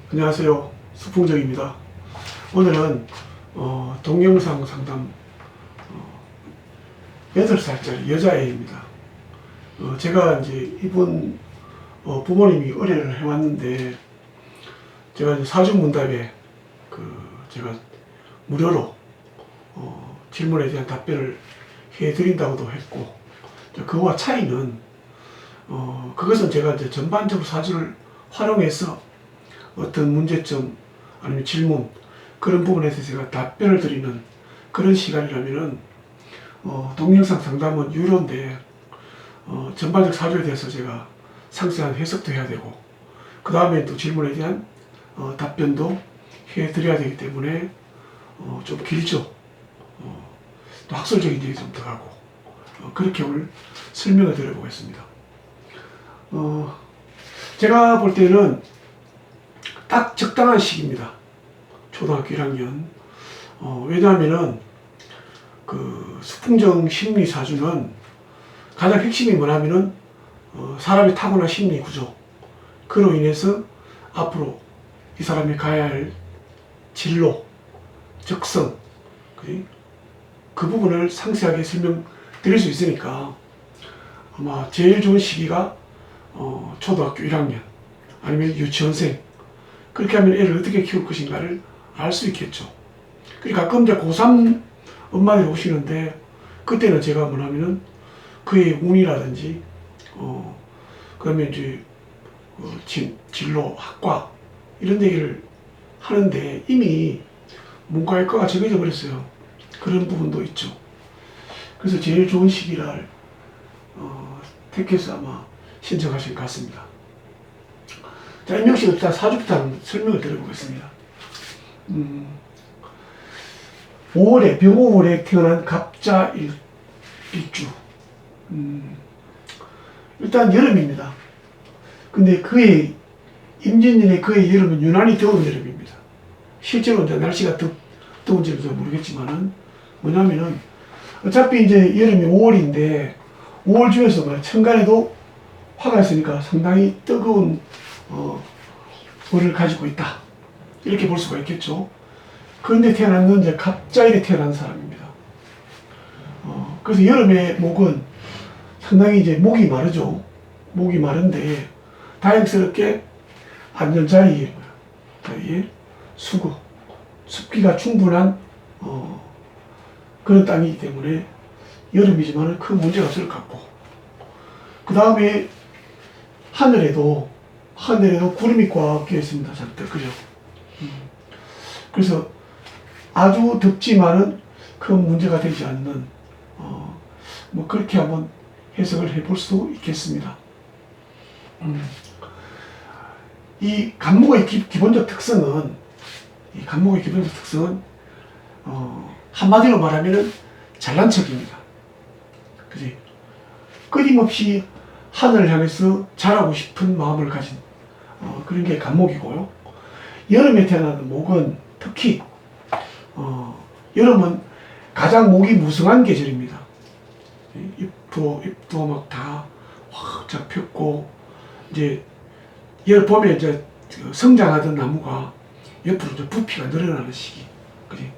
안녕하세요. 수풍정입니다. 오늘은 동영상 상담 8살짜리 여자애입니다. 제가 이제 이분 부모님이 의뢰를 해왔는데 제가 이제 사주문답에 제가 무료로 질문에 대한 답변을 해드린다고도 했고, 그와 차이는 그것은 제가 이제 전반적으로 사주를 활용해서 어떤 문제점 아니면 질문 그런 부분에 대해서 제가 답변을 드리는 그런 시간이라면은 동영상 상담은 유료인데 전반적 사주에 대해서 제가 상세한 해석도 해야 되고 그 다음에 또 질문에 대한 답변도 해드려야 되기 때문에 좀 길죠. 또 학술적인 얘기 좀 들어가고 그렇게 오늘 설명을 드려보겠습니다. 제가 볼 때는 딱 적당한 시기입니다. 초등학교 1학년. 왜냐하면은 수풍정 심리 사주는 가장 핵심이 뭐냐면은 사람의 타고난 심리 구조, 그로 인해서 앞으로 이 사람이 가야 할 진로, 적성, 그 부분을 상세하게 설명드릴 수 있으니까 아마 제일 좋은 시기가 초등학교 1학년 아니면 유치원생, 그렇게 하면 애를 어떻게 키울 것인가를 알 수 있겠죠. 그러니까 가끔 이제 고3 엄마들이 오시는데 그때는 제가 뭐냐면은 그의 운이라든지 그다음에 이제 진로, 학과 이런 얘기를 하는데 이미 문과학과가 정해져 버렸어요. 그런 부분도 있죠. 그래서 제일 좋은 시기를 택해서 아마 신청하신 것 같습니다. 자, 임명씨 일단 사주부터 한번 설명을 드려보겠습니다. 5월에 병호월에 태어난 갑자 일주. 일단 여름입니다. 근데 그의 임진년의 그의 여름은 유난히 더운 여름입니다. 실제로 이제 날씨가 더운지는 모르겠지만은 뭐냐면은 어차피 이제 여름이 5월인데 5월 중에서 뭐 천간에도 화가 있으니까 상당히 뜨거운 월을 가지고 있다, 이렇게 볼 수가 있겠죠. 그런데 태어난 건 이제 갑자일에 태어난 사람입니다. 그래서 여름의 목은 상당히 이제 목이 마르죠. 목이 마른데 다행스럽게 안전자리에 수구, 습기가 충분한 그런 땅이기 때문에 여름이지만 큰 문제가 없을 것 같고, 그 다음에 하늘에도 구름이 꽉 껴 있습니다. 잔뜩, 그죠? 그래서 아주 덥지만은 큰 문제가 되지 않는 뭐 그렇게 한번 해석을 해볼 수 있겠습니다. 이 간목의 기본적 특성은 한마디로 말하면은 잘난 척입니다. 그지? 끊임없이 하늘을 향해서 잘하고 싶은 마음을 가진 그런 게 간목이고요. 여름에 태어나는 목은 특히 여름은 가장 목이 무성한 계절입니다. 잎도 막 다 확 폈고, 이제 봄에 이제 성장하던 나무가 옆으로 이제 부피가 늘어나는 시기, 그지?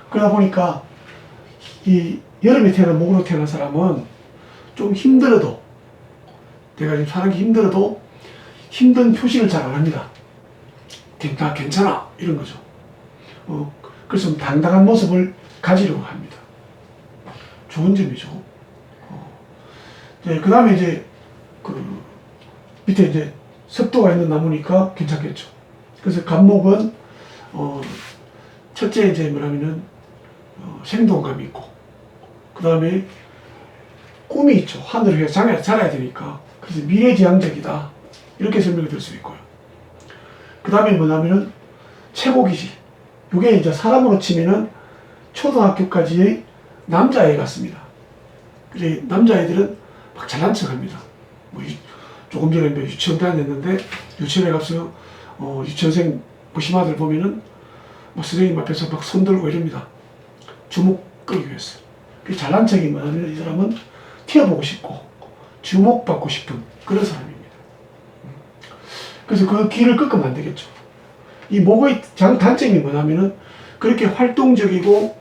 그러다 보니까 이 여름에 태어난 목으로 태어난 사람은 좀 힘들어도, 내가 지금 사는 게 힘들어도 힘든 표시를 잘 안 합니다. 다 괜찮아, 이런 거죠. 그래서 당당한 모습을 가지려고 합니다. 좋은 점이죠. 그 다음에 이제 밑에 이제 습도가 있는 나무니까 괜찮겠죠. 그래서 간목은 첫째 이제 뭐냐면은 생동감이 있고, 그 다음에 꿈이 있죠. 하늘을 위해 자라야 되니까. 그래서 미래지향적이다, 이렇게 설명을 드릴 수 있고요. 그 다음에 뭐냐면은 최고기질. 이게 이제 사람으로 치면은 초등학교까지의 남자애 같습니다. 그래, 남자애들은 막 잘난 척 합니다. 조금 전에 유치원 다녔는데, 유치원에 가서 유치원생 무심아들 보면은 선생님 앞에서 막 손들고 이럽니다. 주목 끌기 위해서. 잘난 척이 뭐냐면 이 사람은 튀어보고 싶고 주목받고 싶은 그런 사람입니다. 그래서 그 길을 꺾으면 안 되겠죠. 이 목의 단점이 뭐냐면은 그렇게 활동적이고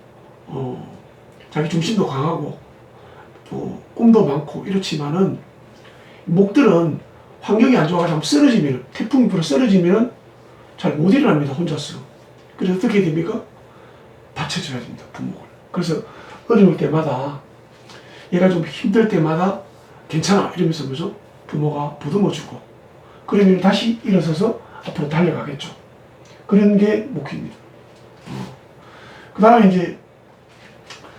자기 중심도 강하고 또 꿈도 많고 이렇지만은 목들은 환경이 안 좋아가지고 쓰러지면, 태풍이 불어 쓰러지면 잘 못 일어납니다, 혼자서. 그래서 어떻게 됩니까? 받쳐줘야 됩니다, 부목을. 그래서 어려울 때마다, 얘가 좀 힘들 때마다 괜찮아 이러면서 뭐죠? 부모가 보듬어주고, 그러면 다시 일어서서 앞으로 달려가겠죠. 그런 게 목표입니다. 그 다음에 이제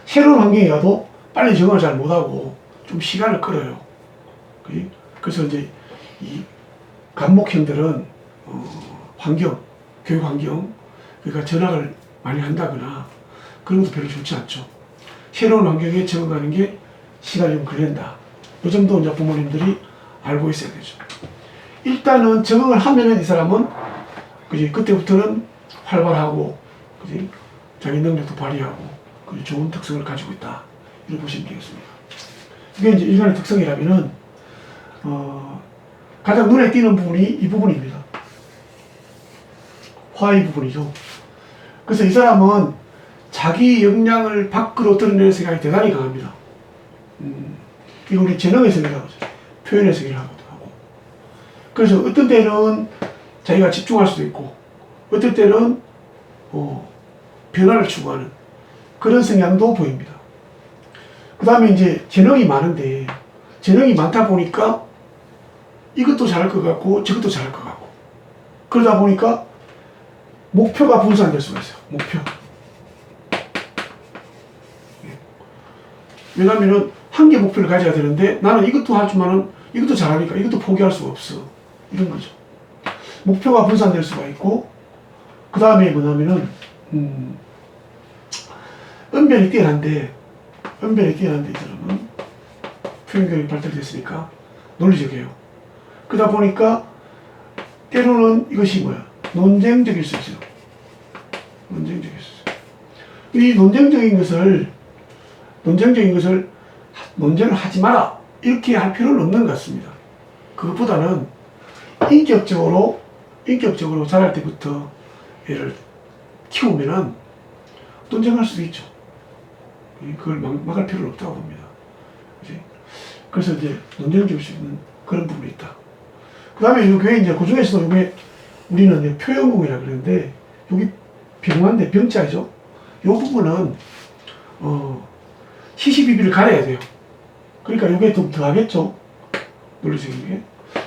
새로운 환경에 가도 빨리 적응을 잘 못하고 좀 시간을 끌어요. 그래서 이제 이 간목형들은 환경, 교육 환경, 그러니까 전학을 많이 한다거나 그런 것도 별로 좋지 않죠. 새로운 환경에 적응하는 게 시간이 좀 걸린다. 이 정도 이제 부모님들이 알고 있어야 되죠. 일단은 적응을 하면은 이 사람은 그때부터는 활발하고 자기 능력도 발휘하고 좋은 특성을 가지고 있다. 이렇게 보시면 되겠습니다. 이게 이제 인간의 특성이라면은 가장 눈에 띄는 부분이 이 부분입니다. 화의 부분이죠. 그래서 이 사람은 자기 역량을 밖으로 드러내는 생각이 대단히 강합니다. 이거 우리 재능의 세계라고 하죠. 표현의 세계라고 하고. 그래서 어떤 때는 자기가 집중할 수도 있고, 어떤 때는 변화를 추구하는 그런 성향도 보입니다. 그 다음에 이제 재능이 많은데, 재능이 많다 보니까 이것도 잘할 것 같고 저것도 잘할 것 같고, 그러다 보니까 목표가 분산될 수가 있어요. 목표. 왜냐면은 한 개 목표를 가져야 되는데 나는 이것도 하지만은 이것도 잘하니까 이것도 포기할 수가 없어. 이런 거죠. 목표가 분산될 수가 있고, 그 다음에 뭐냐면은 언변이 뛰어난데 이 사람은 표현교육이 발달됐으니까 논리적이에요. 그러다 보니까 때로는 이것이 뭐야? 논쟁적일 수 있어요. 논쟁적일 수 있어요. 이 논쟁적인 것을 논쟁을 하지 마라 이렇게 할 필요는 없는 것 같습니다. 그것보다는 인격적으로 자랄 때부터 얘를 키우면은 논쟁할 수도 있죠. 그걸 막을 필요는 없다고 봅니다. 그치? 그래서 이제 논쟁적일 수 있는 그런 부분이 있다. 그 다음에 이게 이제 그 중에서도 이게 우리는 이제 표현공이라 그러는데, 여기 병화인데 병자이죠. 이 부분은 시시비비를 가려야 돼요. 그러니까 이게 좀 더 하겠죠. 논리적인 게.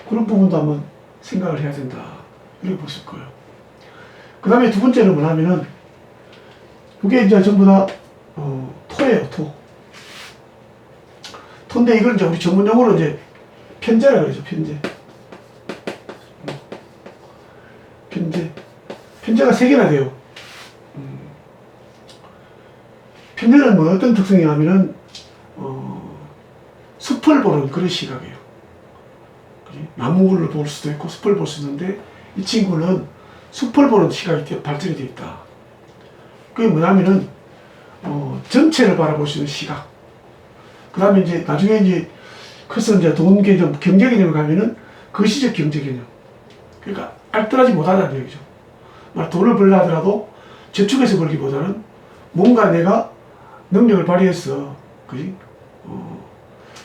그런 부분도 한번 생각을 해야 된다. 이렇게 보실 거예요. 그 다음에 두 번째는 뭐냐면은, 이게 이제 전부 다 토예요, 토. 토인데 이걸 이제 우리 전문 용어로 이제 편제라 그러죠, 편제. 편제가 3개나 돼요. 편제는 뭐 어떤 특성이 하면은, 숲을 보는 그런 시각이에요. 나무를 볼 수도 있고, 숲을 볼 수 있는데, 이 친구는 숲을 보는 시각이 발전이 되어 있다. 그게 뭐냐면은, 전체를 바라볼 수 있는 시각. 그 다음에 이제 나중에 이제 커서 이제 돈 개념, 경제 개념을 가면은 거시적 경제 개념. 그러니까 알뜰하지 못하다는 얘기죠. 돈을 벌려 하더라도 저축해서 벌기보다는 뭔가 내가 능력을 발휘해서,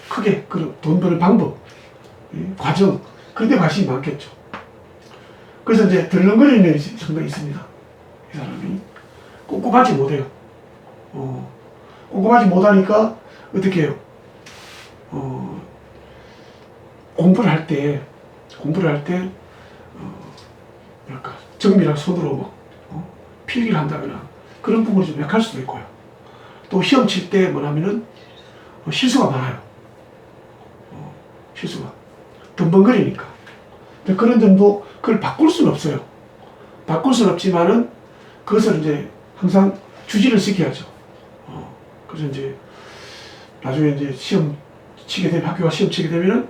크게 돈 버는 방법, 과정, 그런 데 관심이 많겠죠. 그래서 이제 덜렁거리는 면이 상당히 있습니다. 이 사람이. 꼼꼼하지 못해요. 꼼꼼하지 못하니까 어떻게 해요? 공부를 할 때, 뭐랄까, 정밀한 손으로 필기를 한다거나 그런 부분이 좀 약할 수도 있고요. 또 시험 칠 때 뭐냐면은 실수가 많아요. 실수가. 덤벙거리니까. 그런 점도 그걸 바꿀 수는 없어요. 바꿀 수는 없지만은 그것을 이제 항상 주지를 시켜야죠. 그래서 이제 나중에 이제 학교가 시험 치게 되면은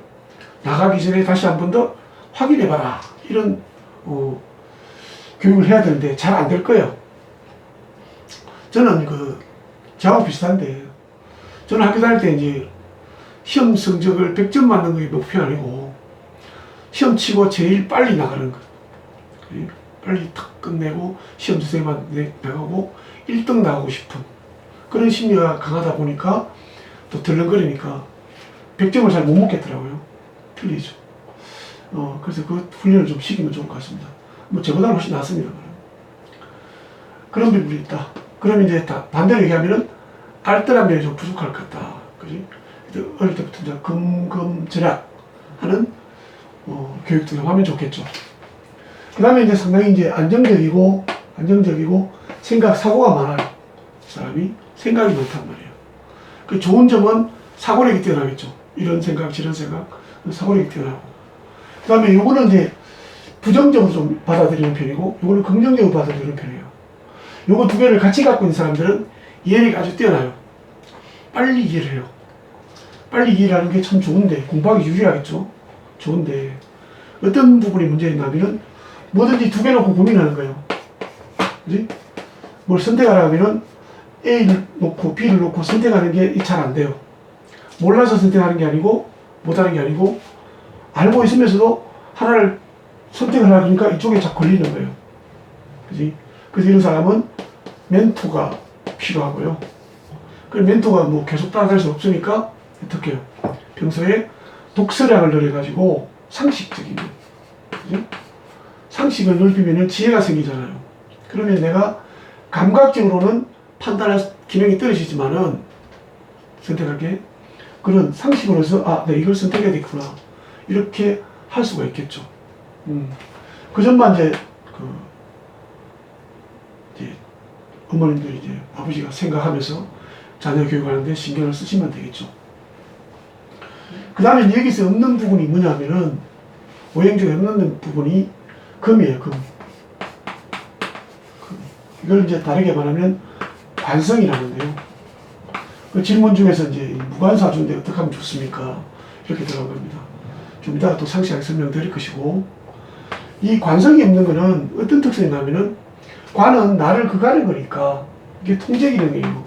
나가기 전에 다시 한 번 더 확인해봐라. 이런, 교육을 해야 되는데 잘 안 될 거예요. 저는 저하고 비슷한데, 저는 학교 다닐 때 이제 시험 성적을 100점 맞는 게 목표 아니고, 시험 치고 제일 빨리 나가는 거. 빨리 탁 끝내고 시험 두세 번 나가고 1등 나가고 싶은 그런 심리가 강하다 보니까 또 덜렁거리니까 100점을 잘 못 먹겠더라고요. 틀리죠. 그래서 그 훈련을 좀 시키면 좋을 것 같습니다. 뭐 저보다는 훨씬 낫습니다. 그런 부분이 있다. 그럼 이제 반대로 얘기하면은 알뜰한 면이 좀 부족할 것 같다. 그지? 어릴 때부터 이제 금절약 하는 교육도 좀 하면 좋겠죠. 그 다음에 이제 상당히 이제 안정적이고 사고가 많아요. 사람이 생각이 많단 말이에요. 그 좋은 점은 사고력이 뛰어나겠죠. 이런 생각, 저런 생각, 사고력이 뛰어나고. 그 다음에 요거는 이제 부정적으로 좀 받아들이는 편이고, 요거는 긍정적으로 받아들이는 편이에요. 요거 두 개를 같이 갖고 있는 사람들은 이해력이 아주 뛰어나요. 빨리 이해를 해요. 빨리 이해를 하는 게 참 좋은데, 공부하기 유리하겠죠. 좋은데, 어떤 부분이 문제있냐면은, 뭐든지 두 개 놓고 고민하는 거예요. 그지? 뭘 선택하라 하면은, A를 놓고 B를 놓고 선택하는 게 잘 안 돼요. 몰라서 선택하는 게 아니고, 못하는 게 아니고, 알고 있으면서도 하나를 선택을 하려고 하니까 이쪽에 자꾸 걸리는 거예요. 그지? 그래서 이런 사람은 멘토가 필요하고요. 그 멘토가 뭐 계속 따라갈 수 없으니까 어떻게 해요? 평소에 독서량을 늘려가지고 상식적인 거. 그지? 상식을 넓히면 지혜가 생기잖아요. 그러면 내가 감각적으로는 판단할 기능이 떨어지지만은 선택하게 그런 상식으로서 내가 이걸 선택해야 되겠구나. 이렇게 할 수가 있겠죠. 그 점만 이제 어머님들이 이제 아버지가 생각하면서 자녀 교육하는데 신경을 쓰시면 되겠죠. 그 다음에 여기서 없는 부분이 뭐냐면은 오행 중에 없는 부분이 금이에요. 금. 이걸 이제 다르게 말하면 관성이라는데요. 그 질문 중에서 이제 무관사주인데 어떻게 하면 좋습니까? 이렇게 들어간 겁니다. 좀 이따가 또 상세하게 설명드릴 것이고, 이 관성이 없는 거는 어떤 특성이 있냐면은 관은 나를 그가는 거니까 이게 통제 기능이에요.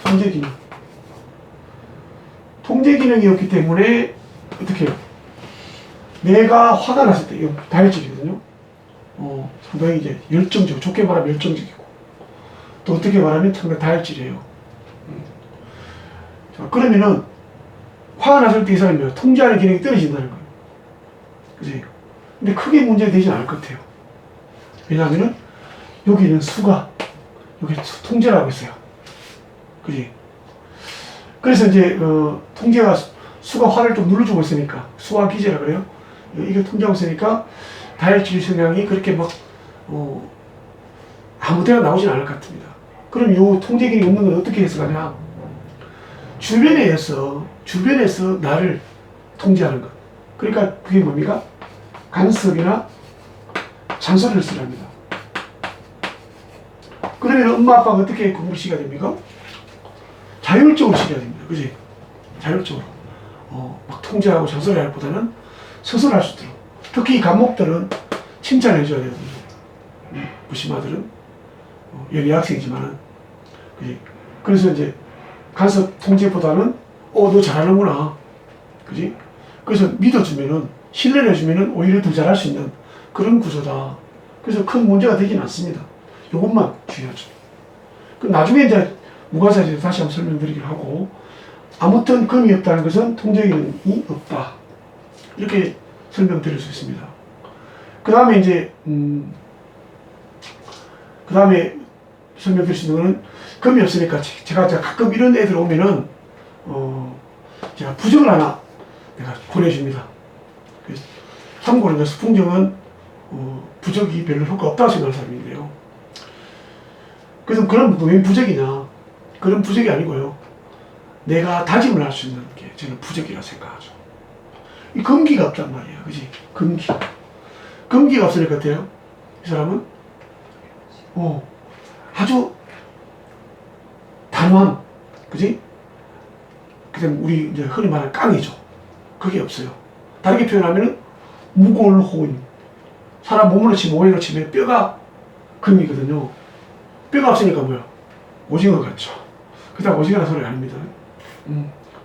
통제 기능. 통제 기능이 없기 때문에 어떻게 해요? 내가 화가 났을 때, 이거 다혈질이거든요. 상당히 이제 열정적이고, 좋게 말하면 열정적이고, 또 어떻게 말하면 상당히 다혈질이에요. 자, 그러면은 화가 났을 때 이 사람이 통제하는 기능이 떨어진다는 거예요. 그지? 근데 크게 문제되진 않을 것 같아요. 왜냐하면은 여기는 수가 여기 통제를 하고 있어요. 그지? 그래서 이제 통제가 수가 화를 좀 눌러주고 있으니까 수화 기제라 그래요. 이게 통제하고 있으니까 다혈질 성향이 그렇게 막 아무 데나 나오진 않을 것 같습니다. 그럼 이 통제 기능이 없는 건 어떻게 해석하냐? 주변에서 나를 통제하는 것. 그러니까 그게 뭡니까? 간섭이나 잔소리를 쓰랍니다. 그러면 엄마 아빠가 어떻게 공부를 시켜야 됩니까? 자율적으로 시켜야 됩니다. 그지? 자율적으로. 막 통제하고 잔소리할 보다는 스스로 할 수 있도록. 특히 감목들은 칭찬해 줘야 되거든요. 무심아들은 연애 학생이지만은. 그지? 그래서 이제 간섭 통제보다는 너 잘하는구나. 그지? 그래서 믿어주면은 신뢰를 해주면은 오히려 더 잘할 수 있는 그런 구조다. 그래서 큰 문제가 되진 않습니다. 이것만 중요하죠. 그 나중에 이제 무관사에서 다시 한번 설명드리기로 하고, 아무튼 금이 없다는 것은 통제 기능이 없다. 이렇게 설명드릴 수 있습니다. 그 다음에 이제 그 다음에 설명드릴 수 있는 거는 금이 없으니까 제가 가끔 이런 애들 오면은 제가 부적을 하나 내가 보내줍니다. 참고로 수풍정은 부적이 별로 효과 없다고 생각하는 사람인데요. 그래서 그런 왜 부적이냐? 그런 부적이 아니고요. 내가 다짐을 할 수 있는 게 저는 부적이라고 생각하죠. 이 금기가 없단 말이에요. 그지? 금기가 없으니까 어때요? 이 사람은 아주 단호한, 그지? 그 다음에 우리 이제 흔히 말하는 깡이죠. 그게 없어요. 다르게 표현하면은 무골 호인. 사람 몸으로 치면 오행으로 치면 뼈가 금이거든요. 뼈가 없으니까 뭐야? 오징어 같죠. 그다음 오징어라는 소리 아닙니다.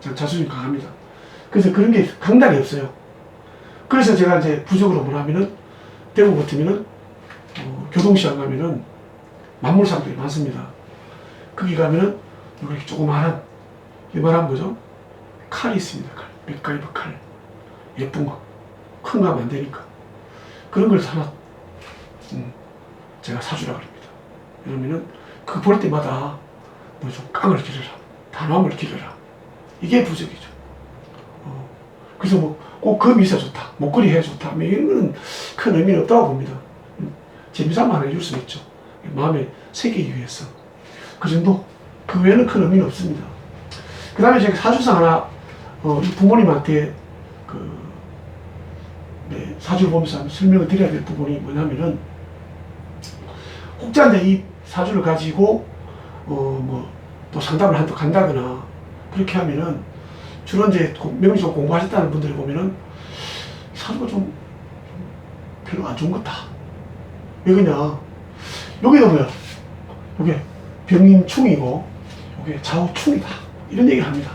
자존심 강합니다. 그래서 그런 게 강단이 없어요. 그래서 제가 이제 부적으로 뭐냐면은 대구 같으면은 교동시장 가면은 만물상들이 많습니다. 거기 가면은 이렇게 조그마한 이만한 거죠. 칼이 있습니다. 칼. 맥가이버 칼. 예쁜 거. 큰 거 하면 안 되니까. 그런 걸 하나 제가 사주라 그럽니다. 그러면은 그 볼 때마다 뭐 좀 깡을 기르라. 단호함을 기르라. 이게 부적이죠. 그래서 뭐 꼭 금이 있어 좋다. 목걸이 해 좋다. 뭐 이런 거는 큰 의미는 없다고 봅니다. 재미삼아 하나 해줄 수 있죠. 마음에 새기기 위해서. 그 정도. 그 외에는 큰 의미는 없습니다. 그 다음에 제가 사주상 하나 부모님한테 사주를 보면서 설명을 드려야 될 부분이 뭐냐면은 혹자 이 사주를 가지고 또 상담을 한번 간다거나 그렇게 하면은 주로 이제 명리적으로 공부하셨다는 분들이 보면은 사주가 좀 별로 안 좋은 것 같다. 왜 그러냐? 여기도 뭐야? 이게 병인충이고 이게 좌우충이다. 이런 얘기를 합니다.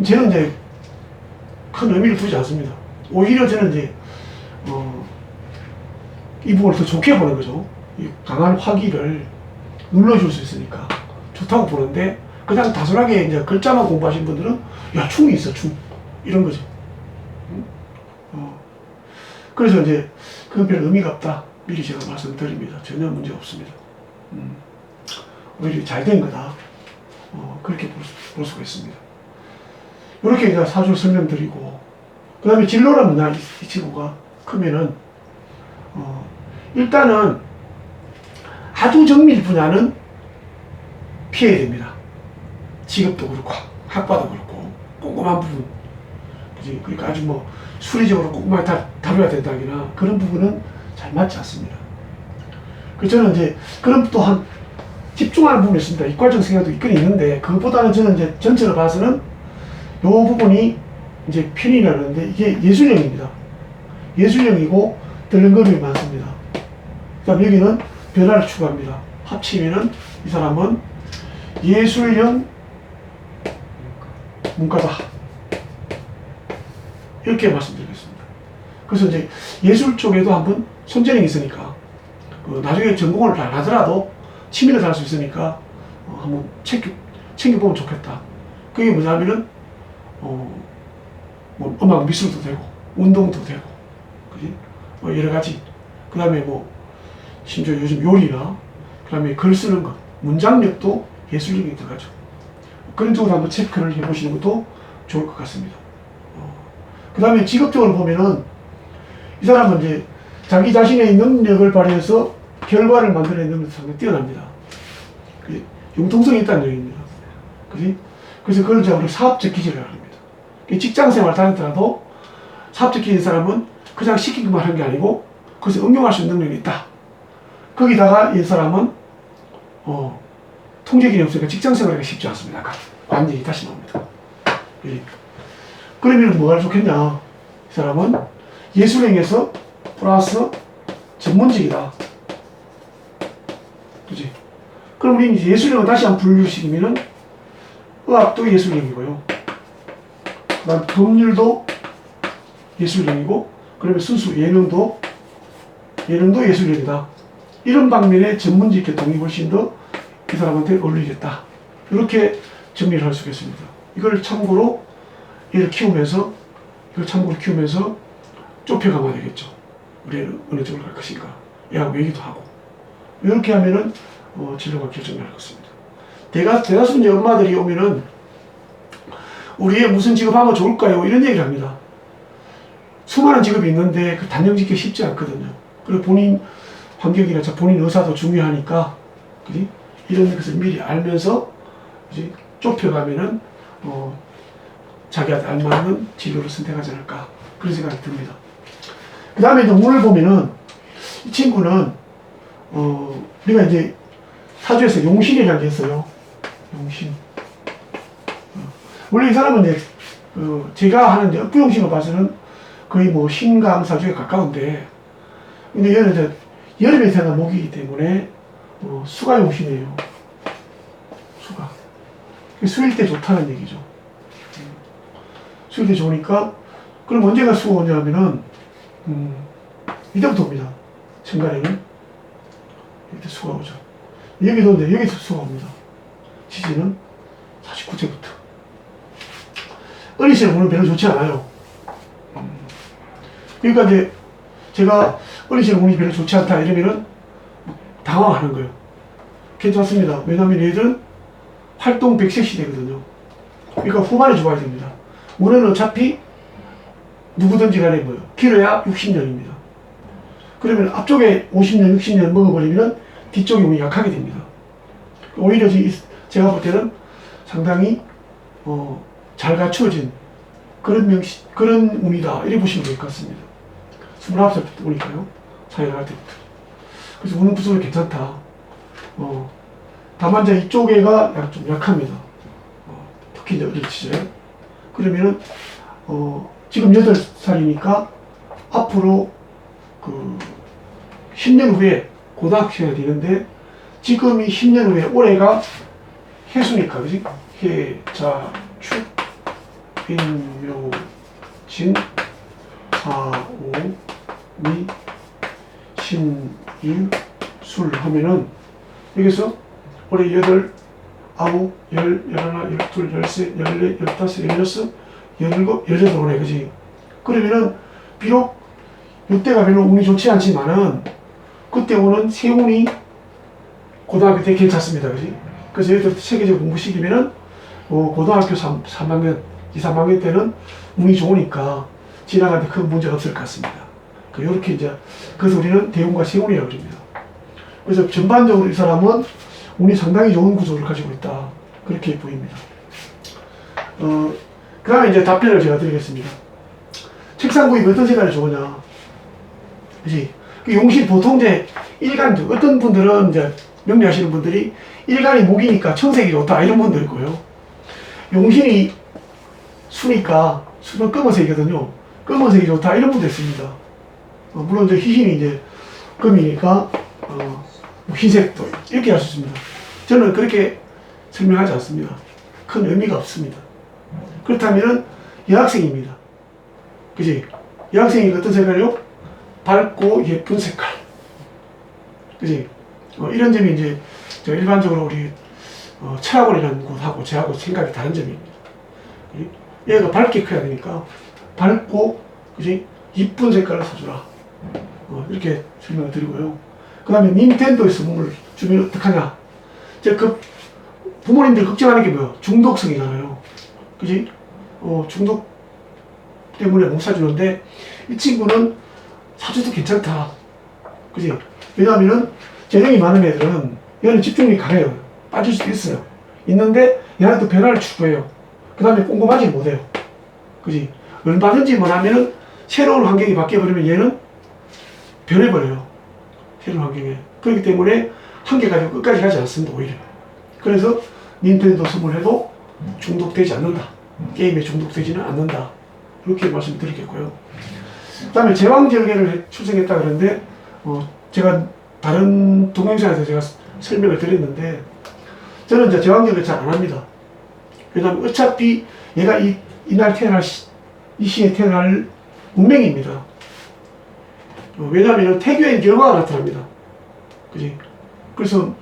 저는 이제 큰 의미를 두지 않습니다. 오히려 저는 이제 이 부분을 더 좋게 보는 거죠. 이 강한 화기를 눌러줄 수 있으니까 좋다고 보는데 그냥 단순하게 이제 글자만 공부하신 분들은 야 충이 있어 충 이런 거죠. 그래서 이제 그건 별 의미가 없다. 미리 제가 말씀드립니다. 전혀 문제 없습니다. 오히려 잘 된 거다. 그렇게 볼 수가 있습니다. 이렇게 이제 사주 설명드리고 그 다음에 진로란 뭐냐 이 친구가 크면은 일단은 아주 정밀 분야는 피해야 됩니다. 직업도 그렇고 학과도 그렇고 꼼꼼한 부분 그지? 그러니까 아주 뭐 수리적으로 꼼꼼하게 다뤄야 된다기나 그런 부분은 잘 맞지 않습니다. 그래서 저는 이제 그런 또한 집중하는 부분이 있습니다. 이과적 생각도 있긴 있는데 그것보다는 저는 이제 전체로 봐서는 이 부분이 이제 편이라는데 이게 예술형입니다. 예술형이고 덜렁거림이 많습니다. 그 다음 여기는 변화를 추구합니다. 합치면은 이 사람은 예술형 문과다. 이렇게 말씀드리겠습니다. 그래서 이제 예술 쪽에도 한번 손재능이 있으니까 나중에 전공을 안 하더라도 취미를 할 수 있으니까 한번 챙겨보면 좋겠다. 그게 뭐냐면은 뭐 음악 미술도 되고 운동도 되고 그지? 여러 가지. 그 다음에 뭐 심지어 요즘 요리나 그 다음에 글 쓰는 것 문장력도 예술력이 들어가죠. 그런 쪽으로 한번 체크를 해보시는 것도 좋을 것 같습니다. 그 다음에 직업적으로 보면은 이 사람은 이제 자기 자신의 능력을 발휘해서 결과를 만들어내는 능력이 상당히 뛰어납니다. 융통성이 있다는 얘기입니다. 그지? 그래서 그걸 우리 사업적 기질이라고 합니다. 직장 생활 다니더라도 사업적 기질인 사람은 그냥 시키기만 한 게 아니고 그래서 응용할 수 있는 능력이 있다. 거기다가 이 사람은 통제기능이 없으니까 직장 생활이 쉽지 않습니다. 아까 완전히 다시 나옵니다. 그러면 뭐가 좋겠냐? 이 사람은 예술행에서 플러스 전문직이다. 그지? 그럼 우리 이제 예술형을 다시 한번 분류시키면은 의학도 예술형이고요. 그 다음 법률도 예술형이고, 그러면 순수 예능도 예술형이다. 이런 방면의 전문직 계통이 훨씬 더 이 사람한테 어울리겠다. 이렇게 정리를 할 수 있겠습니다. 이걸 참고로 얘를 키우면서 좁혀가면 되겠죠. 우리는 어느 쪽으로 갈 것인가. 얘하고 얘기도 하고. 이렇게 하면은 진로가 결정이 날 것입니다. 대다수 이제 엄마들이 오면은 우리 애 무슨 직업 하면 좋을까요? 이런 얘기를 합니다. 수많은 직업이 있는데 그 단정 짓기 쉽지 않거든요. 그리고 본인 환경이나 본인 의사도 중요하니까, 그지? 이런 것을 미리 알면서, 그지? 좁혀가면은, 자기한테 알맞는 진로를 선택하지 않을까. 그런 생각이 듭니다. 그 다음에 이제 운을 보면은, 이 친구는, 우리가 이제 사주에서 용신이라는 게 있어요. 용신. 원래 이 사람은 이제, 제가 하는 이제 업구용신을 봐서는 거의 뭐 신강사주에 가까운데, 근데 얘는 이제 여름에 태어난 목이기 때문에, 수가용신이에요. 수가. 수일 때 좋다는 얘기죠. 수일 때 좋으니까, 그럼 언제가 수가 오냐면은, 이때부터 옵니다. 천간에는. 이때 수가 오죠. 여기도 이제 여기서 수가 옵니다. 지지는 49세부터. 어린 시절 운은 별로 좋지 않아요. 그러니까 이제 제가 어린 시절 운이 별로 좋지 않다 이러면은 당황하는 거예요. 괜찮습니다. 왜냐면 얘들은 활동 100세 시대거든요. 그러니까 후반에 좋아야 됩니다. 운은 어차피 누구든지 간에 뭐예요? 길어야 60년입니다. 그러면 앞쪽에 50년, 60년 먹어버리면 뒤쪽이 운이 약하게 됩니다. 오히려 제가 볼 때는 상당히 잘 갖추어진 그런 운이다 이렇게 보시면 될 것 같습니다. 29살부터 오니까요. 사회 나갈 때부터. 그래서 우는 구조는 괜찮다. 다만 이제 이쪽 애가 좀 약합니다. 특히 이제 어릴 시절에. 그러면은 지금 8살이니까 앞으로 10년 후에 고등학생이 되는데 지금이 10년 후에 올해가 해수니까 그지? 해, 자, 축, 인, 묘, 진, 사, 오, 미, 신, 일, 술 하면은 여기서 올해 8, 9, 10, 11, 12, 13, 14, 15, 16, 17, 18 그지? 그러면은 비록 이때가 별로 운이 좋지 않지만은 그때 오는 새 운이 고등학교 때 괜찮습니다. 그지? 그래서 얘들 체계적으로 공부시키면은 고등학교 3학년, 2, 3학년 때는 운이 좋으니까 지나가는데 큰 문제가 없을 것 같습니다. 이렇게 이제 그래서 우리는 대운과 세운이라고 그럽니다. 그래서 전반적으로 이 사람은 운이 상당히 좋은 구조를 가지고 있다. 그렇게 보입니다. 그 다음에 이제 답변을 제가 드리겠습니다. 책상 구입이 어떤 색깔이 좋으냐. 그지? 용신 보통 이제 일간, 어떤 분들은 이제 명리하시는 분들이 일간이 목이니까 청색이 좋다 이런 분들 있고요. 용신이 수니까 수는 검은색이거든요. 검은색이 좋다 이런 분도 있습니다. 물론 이제 희신이 이제 금이니까 흰색도 이렇게 할 수 있습니다. 저는 그렇게 설명하지 않습니다. 큰 의미가 없습니다. 그렇다면은 여학생입니다. 그지? 여학생이 어떤 색깔이요? 밝고 예쁜 색깔. 그지? 이런 점이 이제 일반적으로 우리 철학원이라는 곳하고 저하고 생각이 다른 점입니다. 얘가 밝게 커야 되니까 밝고 그지? 이쁜 색깔을 사주라. 이렇게 설명을 드리고요. 그 다음에 닌텐도에 선물 주면 어떡하냐. 부모님들 걱정하는 게 뭐예요? 중독성이잖아요. 그지? 중독 때문에 못 사주는데 이 친구는 사줘도 괜찮다. 그지? 왜냐하면은 재능이 많은 애들은 얘는 집중력이 강해요. 빠질 수도 있어요. 있는데 얘는 또 변화를 추구해요. 그 다음에 꼼꼼하지 못해요. 그지? 얼마든지 뭐냐면은 새로운 환경이 바뀌어버리면 얘는 변해버려요. 새로운 환경에. 그렇기 때문에 한 개 가지고 끝까지 가지 않습니다. 오히려. 그래서 닌텐도 선물해도 중독되지 않는다. 게임에 중독되지는 않는다. 이렇게 말씀드리겠고요. 그 다음에 제왕절개를 출생했다 그러는데 제가 다른 동영상에서 제가 설명을 드렸는데 저는 이제 제왕절개 잘 안 합니다. 왜냐하면 어차피 얘가 이날 태어날 이 시에 태어날 운명입니다. 왜냐하면 태교엔 결과가 나타납니다. 그지? 그래서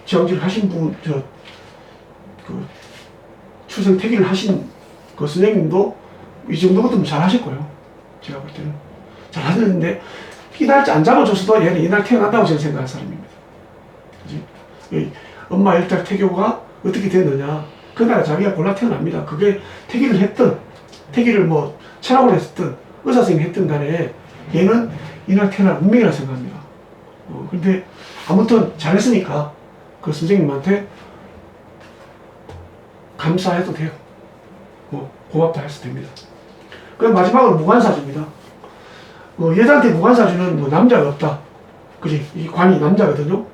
제왕절개 하신 분, 출생 태기를 하신 그 선생님도 이 정도 것도 잘 하실 거예요. 제가 볼 때는. 잘 하셨는데, 이 날짜 안 잡아줬어도 얘는 이날 태어난다고 저는 생각하는 사람입니다. 그지? 엄마 일달 태교가 어떻게 됐느냐. 그날 자기가 골라 태어납니다. 그게 태기를 했든, 태기를 뭐, 철학을 했든, 의사선생님이 했든 간에 얘는 이날 태어날 운명이라고 생각합니다. 근데 아무튼 잘했으니까 그 선생님한테 감사해도 돼요. 고맙다 해서 됩니다. 그럼 마지막으로 무관사주입니다. 여자한테 무관사주는 남자가 없다. 그지? 이 관이 남자거든요.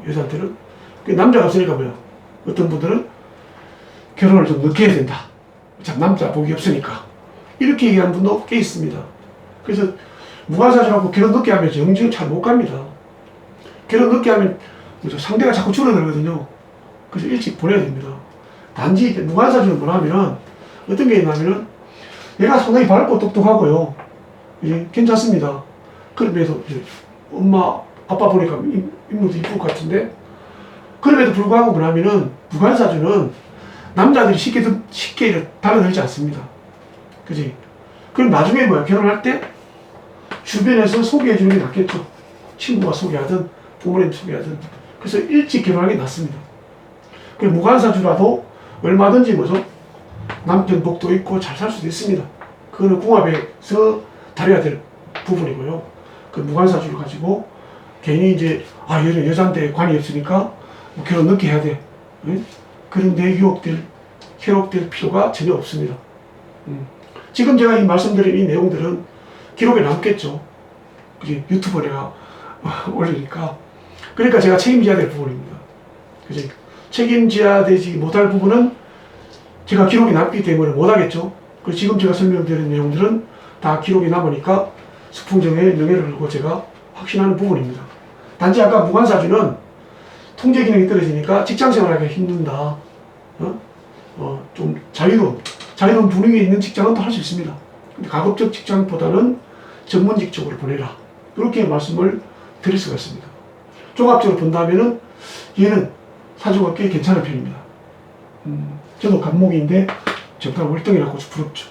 여자한테는. 남자가 없으니까 뭐야? 어떤 분들은 결혼을 좀 늦게 해야 된다. 참, 남자 복이 없으니까. 이렇게 얘기하는 분도 꽤 있습니다. 그래서 무관사주라고 결혼 늦게 하면 영지는 잘 못 갑니다. 결혼 늦게 하면 상대가 자꾸 줄어들거든요. 그래서 일찍 보내야 됩니다. 단지 무관사주는 뭐냐면은 어떤 게 있냐면은 얘가 상당히 밝고 똑똑하고요. 예, 괜찮습니다. 그럼에도 이제 엄마, 아빠 보니까 인물도 이쁠 것 같은데, 그럼에도 불구하고 뭐냐면은 무관사주는 남자들이 쉽게 달아들지 않습니다. 그지? 그럼 나중에 뭐야? 결혼할 때 주변에서 소개해 주는 게 낫겠죠. 친구가 소개하든 부모님 소개하든. 그래서 일찍 결혼하는 게 낫습니다. 그 무관사주라도 얼마든지 뭐죠? 남편복도 있고 잘 살 수도 있습니다. 그거는 궁합에서 다뤄야 될 부분이고요. 그 무관사주를 가지고 괜히 이제 얘는 여잔데 관이 없으니까 뭐 결혼 늦게 해야 돼. 응? 그런데 현혹될 필요가 전혀 없습니다. 지금 제가 이 말씀드린 이 내용들은 기록에 남겠죠. 그지? 유튜브에 내가 올리니까. 그러니까 제가 책임져야 될 부분입니다. 그지? 책임져야 되지 못할 부분은 제가 기록이 남기 때문에 못하겠죠. 그리고 지금 제가 설명드린 내용들은 다 기록이 남으니까 수풍정의 명예를 걸고 제가 확신하는 부분입니다. 단지 아까 무관사주는 통제 기능이 떨어지니까 직장 생활하기가 힘든다. 좀 자유로운 분위기 있는 직장은 또 할 수 있습니다. 근데 가급적 직장보다는 전문직 쪽으로 보내라. 그렇게 말씀을 드릴 수가 있습니다. 종합적으로 본다면은 얘는 사주가 꽤 괜찮은 편입니다. 저도 간목인데 정말 월등이라고 부럽죠.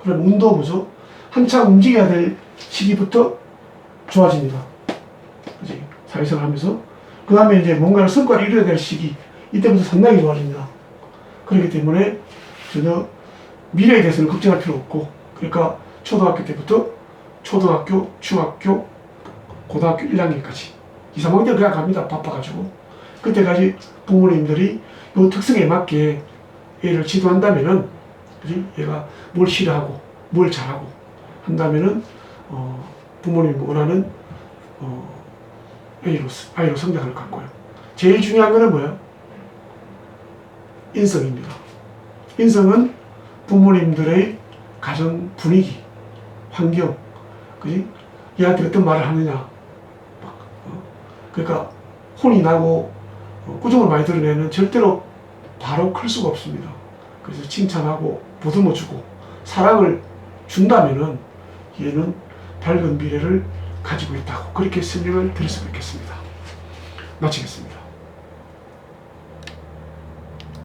그럼 운도 뭐죠? 한참 움직여야 될 시기부터 좋아집니다. 그지? 사회생활 하면서. 그 다음에 이제 뭔가를 성과를 이뤄야 될 시기, 이때부터 상당히 좋아집니다. 그렇기 때문에 전혀 미래에 대해서는 걱정할 필요 없고, 그러니까 초등학교 때부터 초등학교, 중학교, 고등학교 1학년까지 2, 3학년 그냥 갑니다. 바빠가지고. 그때까지 부모님들이 이 특성에 맞게 얘를 지도한다면은, 그지? 얘가 뭘 싫어하고 뭘 잘하고 한다면은 부모님이 원하는 아이로 성장할 것 같고요. 제일 중요한 거는 뭐예요? 인성입니다. 인성은 부모님들의 가정 분위기, 환경, 그지? 얘한테 어떤 말을 하느냐. 그러니까 혼이 나고 꾸중을 많이 들은 애는 절대로 바로 클 수가 없습니다. 그래서 칭찬하고 보듬어주고 사랑을 준다면은 얘는 밝은 미래를 가지고 있다고 그렇게 설명을 드릴 수가 있겠습니다. 마치겠습니다.